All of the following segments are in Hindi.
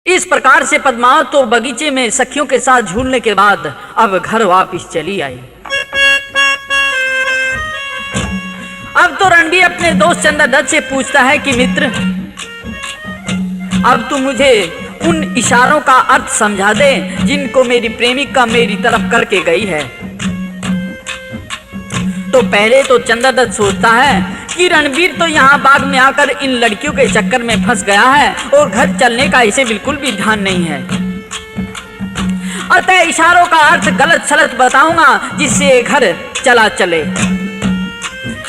इस प्रकार से पद्मावत तो बगीचे में सखियों के साथ झूलने के बाद अब घर वापस चली आई। अब तो रणबीर अपने दोस्त चंद्रदत्त से पूछता है कि मित्र, अब तू मुझे उन इशारों का अर्थ समझा दे जिनको मेरी प्रेमिका मेरी तरफ करके गई है। तो पहले तो चंद्रदत्त सोचता है कि रणबीर तो यहाँ बाग में आकर इन लड़कियों के चक्कर में फंस गया है और घर चलने का इसे बिल्कुल भी ध्यान नहीं है। अतः इशारों का अर्थ गलत सलत बताऊंगा जिससे घर चला चले।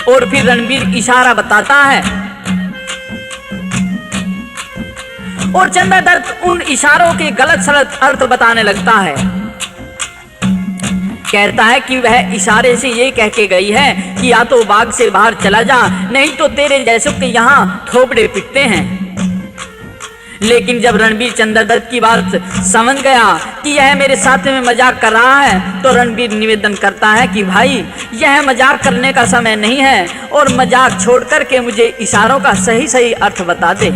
और फिर रणबीर इशारा बताता है और चंद्रदत्त उन इशारों के गलत सलत अर्थ बताने लगता है। कहता है कि वह इशारे से ये कह के गई है कि या तो बाग से बाहर चला जा, नहीं तो तेरे जैसों के यहाँ थोपड़े पिटते हैं। लेकिन जब रणबीर चंद्रदत्त की बात समझ गया कि यह मेरे साथ में मजाक कर रहा है, तो रणबीर निवेदन करता है कि भाई यह मजाक करने का समय नहीं है और मजाक छोड़ करके मुझे इशारों का सही सही अर्थ बता दे।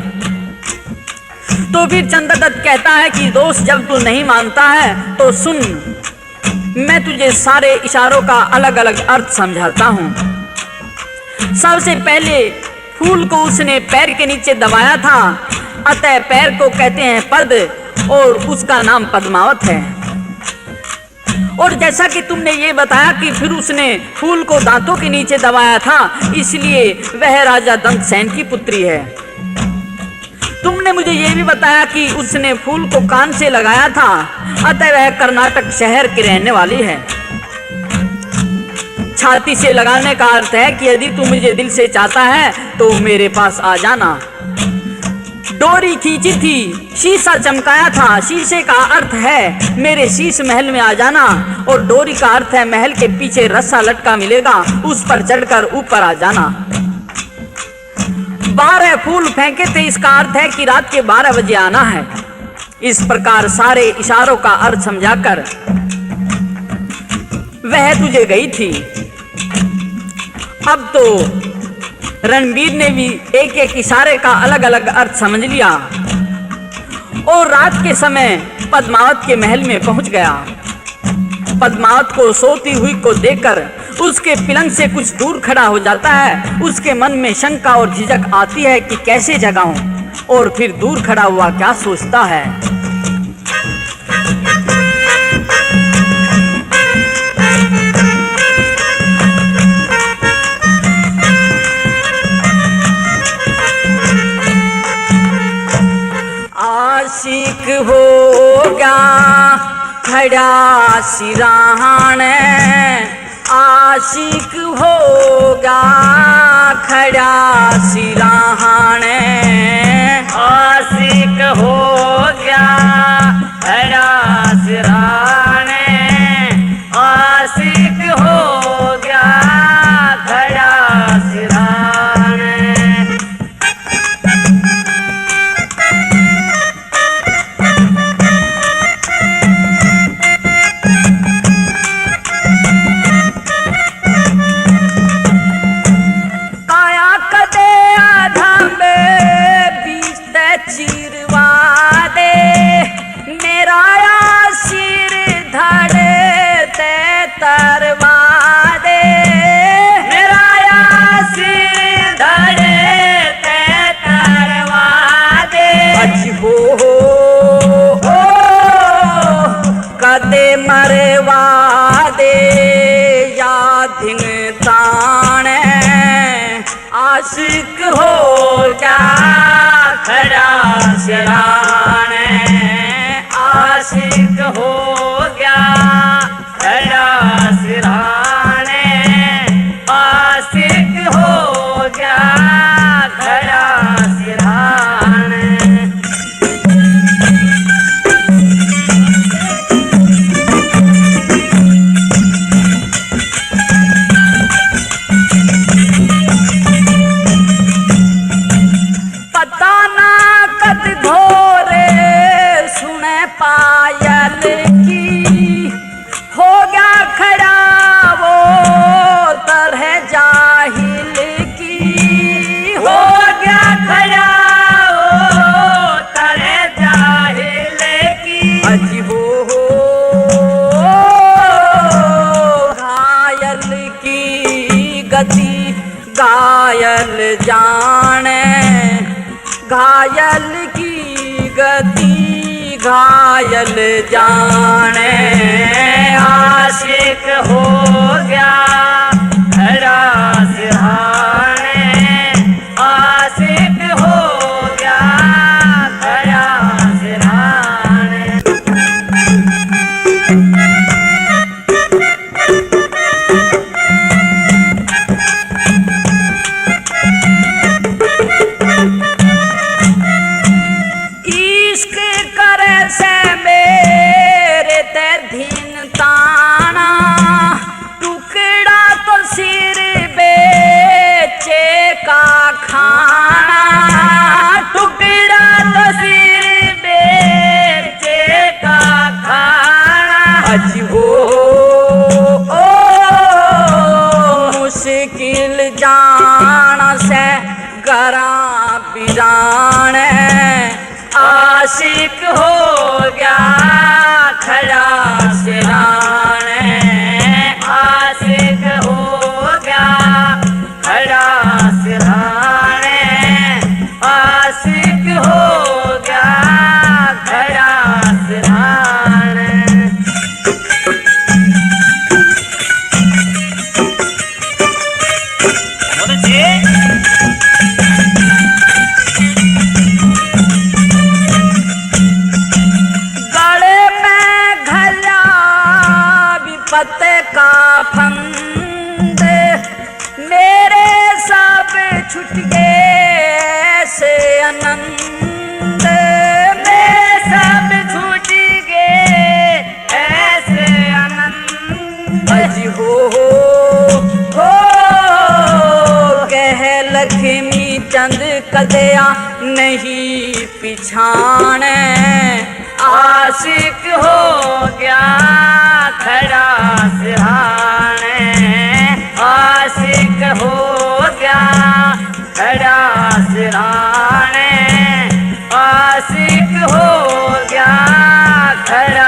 तो फिर चंद्रदत्त कहता है कि दोस्त, जब तू नहीं मानता है तो सुन, मैं तुझे सारे इशारों का अलग अलग अर्थ समझाता हूँ। सबसे पहले फूल को उसने पैर के नीचे दबाया था, अतः पैर को कहते हैं पद और उसका नाम पद्मावत है। और जैसा कि तुमने ये बताया कि फिर उसने फूल को दांतों के नीचे दबाया था, इसलिए वह राजा दंतसेन की पुत्री है। तुमने मुझे ये भी बताया कि उसने फूल को कान से लगाया था, अतः वह कर्नाटक शहर की रहने वाली है। छाती से लगाने का अर्थ है कि यदि तू मुझे दिल से चाहता है तो मेरे पास आ जाना। डोरी खींची थी, शीशा चमकाया था, शीशे का अर्थ है मेरे शीश महल में आ जाना। और डोरी का अर्थ है महल के पीछे रस्सा लटका मिलेगा, उस पर चढ़कर ऊपर आ जाना। 12 फूल फेंके थे, इसका अर्थ है कि रात के 12 बजे आना है। इस प्रकार सारे इशारों का अर्थ समझाकर वह तुझे गई थी। अब तो रणबीर ने भी एक एक इशारे का अलग अलग अर्थ समझ लिया और रात के समय पद्मावत के महल में पहुंच गया। पद्मावत को सोती हुई को देखकर उसके पलंग से कुछ दूर खड़ा हो जाता है। उसके मन में शंका और झिझक आती है कि कैसे जगाऊं, और फिर दूर खड़ा हुआ क्या सोचता है। आशिक होगा खड़ा सिरहाने, आशिक होगा खड़ा सिरहाने, आशिक होगा खड़ा सिरहाने, आशिक होगा खड़ा सिरहाने। मरवा दे या दिन ताने, आशिक हो जा खड़ा सिरहाने, आशिक हो गया खड़ा सिरहाने, आशिक हो गया खड़ा सिरहाने। घोर पायल की गति घायल जाने, आशिक हो गया खड़ा सिरहाने, आशिक हो गया खड़ा सिरहाने। इश्क करे से मेरे ते धीन ताना, टुकड़ा तो सिर बेचे का खाना, टुकड़ा तो सिर बेचे का खाना। अजी हो ओ मुश्किल जान से गरा बिजान, आशिक हो गया खड़ा सिरहाने, आशिक हो गया खड़ा सिरहाने, आशिक हो गया खड़ा सिरहाने। गले में घला विपत का फंद, मेरे सब छूट गए से आनंद, मेरे सब छूट गए ऐसे आनंद। अजी हो कह लक्ष्मी चंद कदया नहीं पिछाने, आशिक हो गया खड़ा सिरहाने, आशिक हो गया खड़ा सिरहाने, आशिक हो गया खड़ा